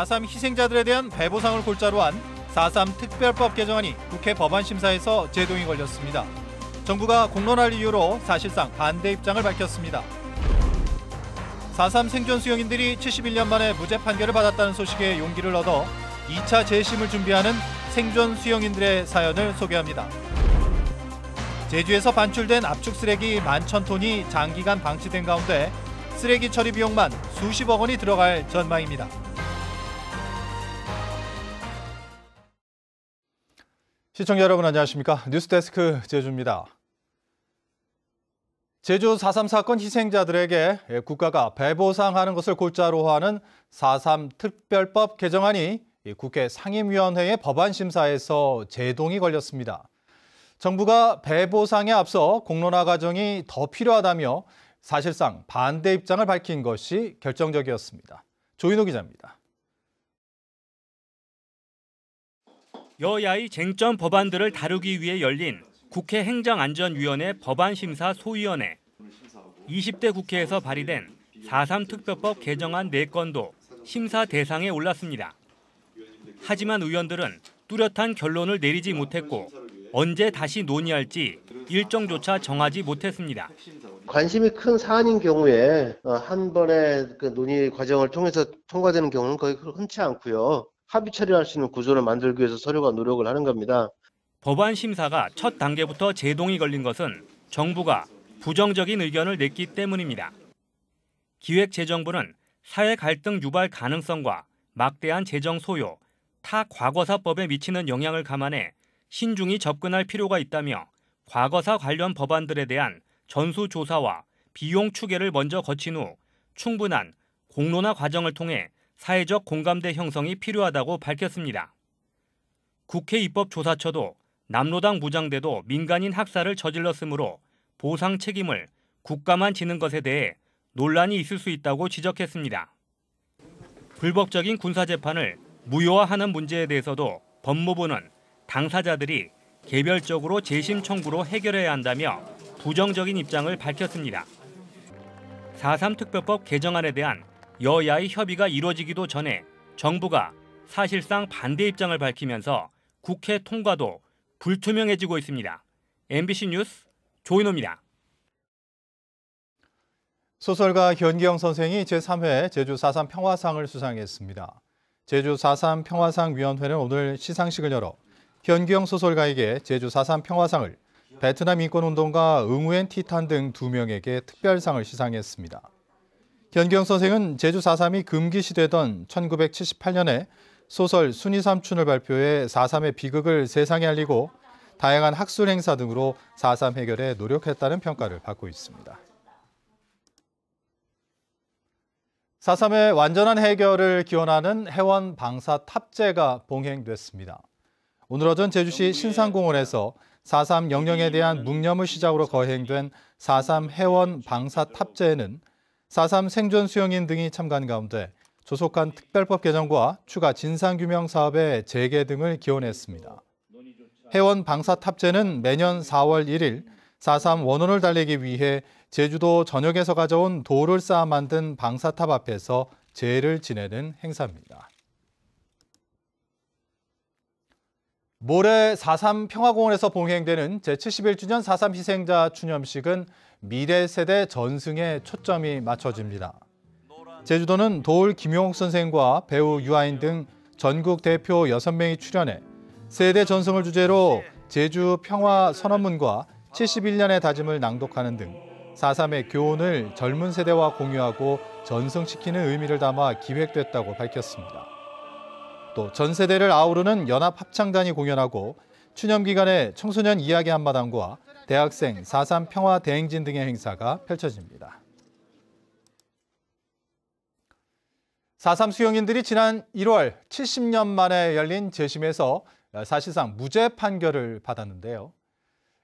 4.3 희생자들에 대한 배보상을 골자로 한 4.3 특별법 개정안이 국회 법안심사에서 제동이 걸렸습니다. 정부가 공론화를 이유로 사실상 반대 입장을 밝혔습니다. 4.3 생존 수용인들이 71년 만에 무죄 판결을 받았다는 소식에 용기를 얻어 2차 재심을 준비하는 생존 수용인들의 사연을 소개합니다. 제주에서 반출된 압축 쓰레기 11,000톤이 장기간 방치된 가운데 쓰레기 처리 비용만 수십억 원이 들어갈 전망입니다. 시청자 여러분 안녕하십니까? 뉴스데스크 제주입니다. 제주 4.3 사건 희생자들에게 국가가 배보상하는 것을 골자로 하는 4.3 특별법 개정안이 국회 상임위원회의 법안심사에서 제동이 걸렸습니다. 정부가 배보상에 앞서 공론화 과정이 더 필요하다며 사실상 반대 입장을 밝힌 것이 결정적이었습니다. 조인호 기자입니다. 여야의 쟁점 법안들을 다루기 위해 열린 국회 행정안전위원회 법안심사 소위원회. 20대 국회에서 발의된 4.3 특별법 개정안 4건도 심사 대상에 올랐습니다. 하지만 의원들은 뚜렷한 결론을 내리지 못했고 언제 다시 논의할지 일정조차 정하지 못했습니다. 관심이 큰 사안인 경우에 한 번의 그 논의 과정을 통해서 통과되는 경우는 거의 흔치 않고요. 합의 처리할 수 있는 구조를 만들기 위해서 서로가 노력을 하는 겁니다. 법안 심사가 첫 단계부터 제동이 걸린 것은 정부가 부정적인 의견을 냈기 때문입니다. 기획재정부는 사회 갈등 유발 가능성과 막대한 재정 소요, 타 과거사법에 미치는 영향을 감안해 신중히 접근할 필요가 있다며 과거사 관련 법안들에 대한 전수조사와 비용 추계를 먼저 거친 후 충분한 공론화 과정을 통해 사회적 공감대 형성이 필요하다고 밝혔습니다. 국회 입법조사처도 남로당 무장대도 민간인 학살을 저질렀으므로 보상 책임을 국가만 지는 것에 대해 논란이 있을 수 있다고 지적했습니다. 불법적인 군사재판을 무효화하는 문제에 대해서도 법무부는 당사자들이 개별적으로 재심 청구로 해결해야 한다며 부정적인 입장을 밝혔습니다. 4.3 특별법 개정안에 대한 여야의 협의가 이루어지기도 전에 정부가 사실상 반대 입장을 밝히면서 국회 통과도 불투명해지고 있습니다. MBC 뉴스 조인호입니다. 소설가 현기영 선생이 제3회 제주 4.3 평화상을 수상했습니다. 제주 4.3 평화상위원회는 오늘 시상식을 열어 현기영 소설가에게 제주 4.3 평화상을, 베트남 인권운동가 응우엔 티탄 등 2명에게 특별상을 시상했습니다. 현기영 선생은 제주 4.3이 금기시되던 1978년에 소설 순이삼춘을 발표해 4.3의 비극을 세상에 알리고 다양한 학술 행사 등으로 4.3 해결에 노력했다는 평가를 받고 있습니다. 4.3의 완전한 해결을 기원하는 해원 방사 탑재가 봉행됐습니다. 오늘 오전 제주시 신상공원에서 4.3 영령에 대한 묵념을 시작으로 거행된 4.3 해원 방사 탑재에는 4.3 생존 수용인 등이 참가한 가운데 조속한 특별법 개정과 추가 진상규명 사업의 재개 등을 기원했습니다. 해원 방사 탑재는 매년 4월 1일 4.3 원혼을 달래기 위해 제주도 전역에서 가져온 돌을 쌓아 만든 방사탑 앞에서 제를 지내는 행사입니다. 모레 4.3 평화공원에서 봉행되는 제71주년 4.3 희생자 추념식은 미래 세대 전승에 초점이 맞춰집니다. 제주도는 도울 김용옥 선생과 배우 유아인 등 전국 대표 6명이 출연해 세대 전승을 주제로 제주 평화 선언문과 71년의 다짐을 낭독하는 등 4.3의 교훈을 젊은 세대와 공유하고 전승시키는 의미를 담아 기획됐다고 밝혔습니다. 또 전 세대를 아우르는 연합합창단이 공연하고 추념 기간에 청소년 이야기 한마당과 대학생 4.3 평화 대행진 등의 행사가 펼쳐집니다. 4.3 수용인들이 지난 1월 70년 만에 열린 재심에서 사실상 무죄 판결을 받았는데요.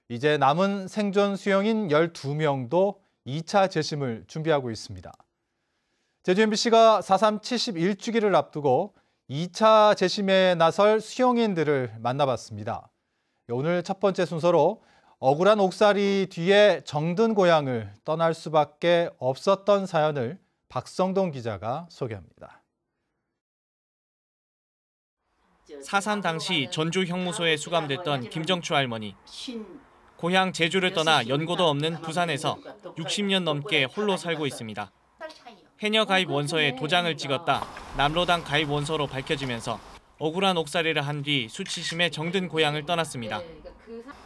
이제 남은 생존 수용인 12명도 2차 재심을 준비하고 있습니다. 제주 MBC가 4.3 71주기를 앞두고 2차 재심에 나설 수용인들을 만나봤습니다. 오늘 첫 번째 순서로 억울한 옥살이 뒤에 정든 고향을 떠날 수밖에 없었던 사연을 박성동 기자가 소개합니다. 4.3 당시 전주 형무소에 수감됐던 김정추 할머니. 고향 제주를 떠나 연고도 없는 부산에서 60년 넘게 홀로 살고 있습니다. 해녀 가입 원서에 도장을 찍었다 남로당 가입 원서로 밝혀지면서 억울한 옥살이를 한 뒤 수치심에 정든 고향을 떠났습니다.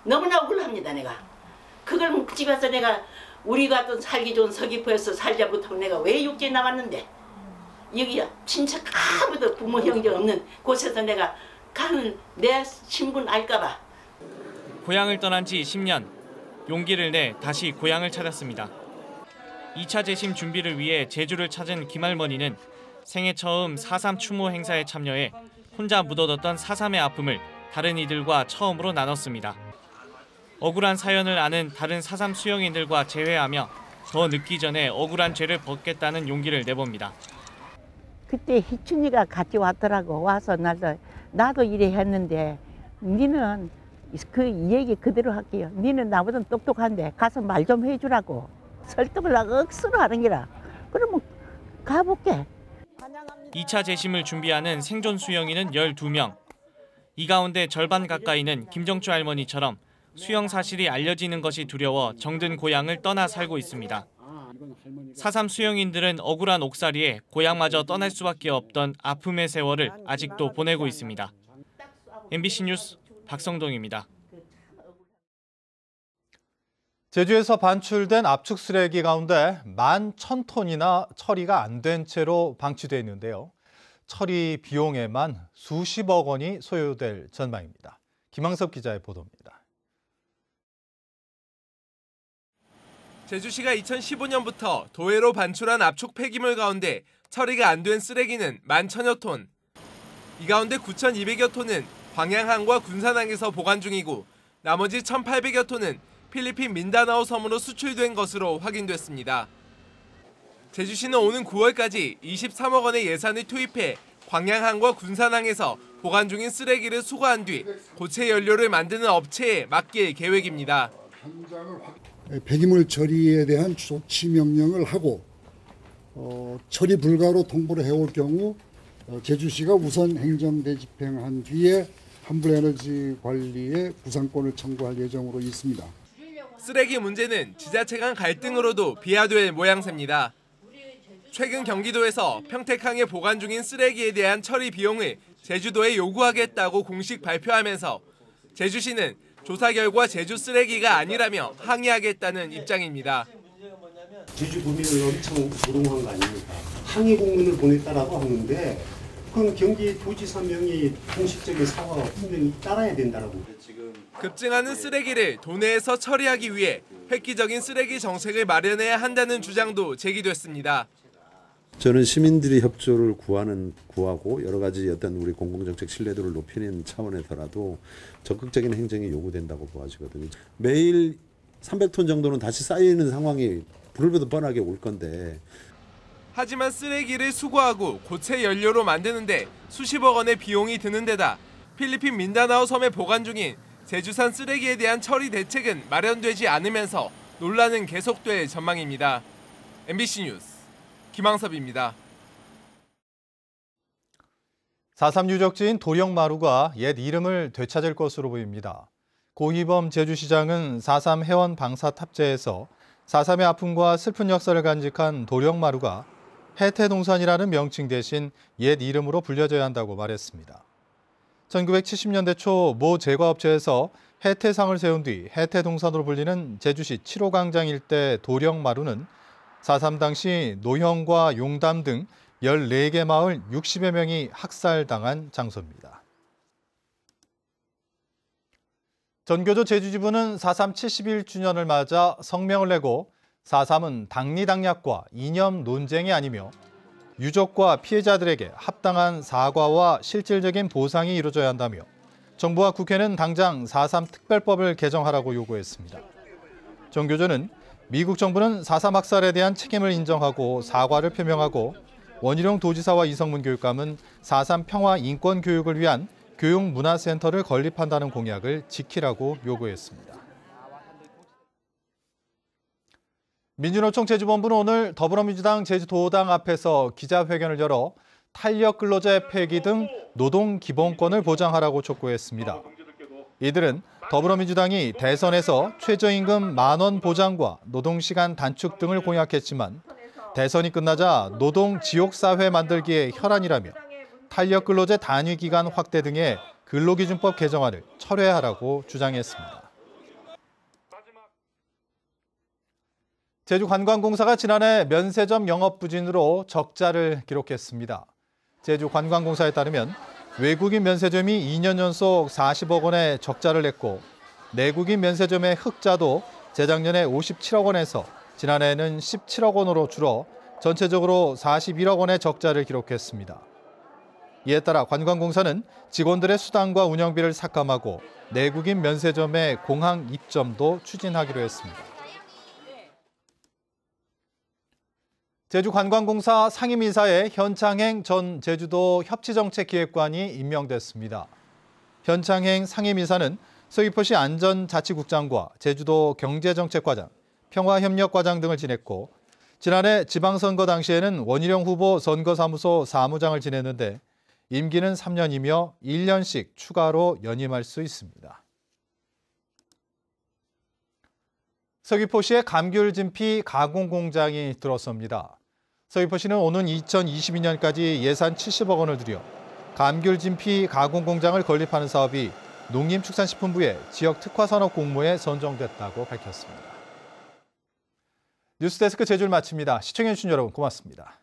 너무나 억울합니다. 내가 그걸 집에서 내가 우리가 또 살기 좋은 서귀포에서 살자 못하면 내가 왜 육지에 나왔는데 여기 친척 아무도 부모 형제 없는 곳에서 내가 가는 내 신분 알까 봐. 고향을 떠난 지 10년, 용기를 내 다시 고향을 찾았습니다. 2차 재심 준비를 위해 제주를 찾은 김할머니는 생애 처음 4.3 추모 행사에 참여해 혼자 묻어뒀던 4.3의 아픔을 다른 이들과 처음으로 나눴습니다. 억울한 사연을 아는 다른 4.3 수용인들과 재회하며 더 늦기 전에 억울한 죄를 벗겠다는 용기를 내봅니다. 그때 희춘이가 같이 왔더라고. 와서 나도 이래 했는데 니는 그 얘기 그대로 할게요. 니는 나보다 똑똑한데 가서 말 좀 해주라고. 설득을 억수로 하는 기라. 그러면 가볼게. 2차 재심을 준비하는 생존 수용인은 12명. 이 가운데 절반 가까이는 김정추 할머니처럼 수용 사실이 알려지는 것이 두려워 정든 고향을 떠나 살고 있습니다. 4.3 수용인들은 억울한 옥살이에 고향마저 떠날 수밖에 없던 아픔의 세월을 아직도 보내고 있습니다. MBC 뉴스 박성동입니다. 제주에서 반출된 압축 쓰레기 가운데 11,000톤이나 처리가 안 된 채로 방치돼 있는데요. 처리 비용에만 수십억 원이 소요될 전망입니다. 김항섭 기자의 보도입니다. 제주시가 2015년부터 도해로 반출한 압축 폐기물 가운데 처리가 안 된 쓰레기는 11,000여 톤. 이 가운데 9,200여 톤은 광양항과 군산항에서 보관 중이고 나머지 1,800여 톤은 필리핀 민다나오 섬으로 수출된 것으로 확인됐습니다. 제주시는 오는 9월까지 23억 원의 예산을 투입해 광양항과 군산항에서 보관 중인 쓰레기를 수거한 뒤 고체 연료를 만드는 업체에 맡길 계획입니다. 폐기물 처리에 대한 조치 명령을 하고 처리 불가로 통보를 해올 경우 제주시가 우선 행정대 집행한 뒤에 환불에너지관리에 구상권을 청구할 예정으로 있습니다. 쓰레기 문제는 지자체 간 갈등으로도 비화될 모양새입니다. 최근 경기도에서 평택항에 보관 중인 쓰레기에 대한 처리 비용을 제주도에 요구하겠다고 공식 발표하면서 제주시는 조사 결과 제주 쓰레기가 아니라며 항의하겠다는 입장입니다. 제주 도민을 엄청 조롱한 거 아닙니까? 항의 공문을 보냈다라고 하는데 그건 경기도지사명이 공식적인 사과가 분명히 따라야 된다라고. 급증하는 쓰레기를 도내에서 처리하기 위해 획기적인 쓰레기 정책을 마련해야 한다는 주장도 제기됐습니다. 저는 시민들이 협조를 구하고 여러 가지 어떤 우리 공공정책 신뢰도를 높이는 차원에서라도 적극적인 행정이 요구된다고 보아지거든요. 매일 300톤 정도는 다시 쌓이는 상황이 불보듯 뻔하게 올 건데. 하지만 쓰레기를 수거하고 고체 연료로 만드는데 수십억 원의 비용이 드는 데다 필리핀 민다나오 섬에 보관 중인 제주산 쓰레기에 대한 처리 대책은 마련되지 않으면서 논란은 계속될 전망입니다. MBC 뉴스 김항섭입니다. 4.3 유적지인 도령마루가 옛 이름을 되찾을 것으로 보입니다. 고희범 제주시장은 4.3 해원 방사 탑재에서 4.3의 아픔과 슬픈 역사를 간직한 도령마루가 해태동산이라는 명칭 대신 옛 이름으로 불려져야 한다고 말했습니다. 1970년대 초 모 제과업체에서 해태상을 세운 뒤 해태동산으로 불리는 제주시 7호 광장 일대 도령마루는 4.3 당시 노형과 용담 등 14개 마을 60여 명이 학살당한 장소입니다. 전교조 제주지부는 4.3 71주년을 맞아 성명을 내고 4.3은 당리당략과 이념 논쟁이 아니며 유족과 피해자들에게 합당한 사과와 실질적인 보상이 이루어져야 한다며 정부와 국회는 당장 4.3 특별법을 개정하라고 요구했습니다. 전교조는 미국 정부는 4.3 학살에 대한 책임을 인정하고 사과를 표명하고 원희룡 도지사와 이성문 교육감은 4.3 평화 인권 교육을 위한 교육문화센터를 건립한다는 공약을 지키라고 요구했습니다. 민주노총 제주본부는 오늘 더불어민주당 제주도당 앞에서 기자회견을 열어 탄력 근로제 폐기 등 노동 기본권을 보장하라고 촉구했습니다. 이들은 더불어민주당이 대선에서 최저임금 10,000원 보장과 노동시간 단축 등을 공약했지만 대선이 끝나자 노동 지옥사회 만들기에 혈안이라며 탄력 근로제 단위 기간 확대 등의 근로기준법 개정안을 철회하라고 주장했습니다. 제주관광공사가 지난해 면세점 영업 부진으로 적자를 기록했습니다. 제주관광공사에 따르면 외국인 면세점이 2년 연속 40억 원의 적자를 냈고 내국인 면세점의 흑자도 재작년에 57억 원에서 지난해에는 17억 원으로 줄어 전체적으로 41억 원의 적자를 기록했습니다. 이에 따라 관광공사는 직원들의 수당과 운영비를 삭감하고 내국인 면세점의 공항 입점도 추진하기로 했습니다. 제주관광공사 상임이사에 현창행 전 제주도 협치정책기획관이 임명됐습니다. 현창행 상임이사는 서귀포시 안전자치국장과 제주도 경제정책과장, 평화협력과장 등을 지냈고 지난해 지방선거 당시에는 원희룡 후보 선거사무소 사무장을 지냈는데 임기는 3년이며 1년씩 추가로 연임할 수 있습니다. 서귀포시에 감귤 진피 가공 공장이 들어섭니다. 서귀포시는 오는 2022년까지 예산 70억 원을 들여 감귤 진피 가공 공장을 건립하는 사업이 농림축산식품부의 지역 특화산업 공모에 선정됐다고 밝혔습니다. 뉴스데스크 제주를 마칩니다. 시청해주신 여러분 고맙습니다.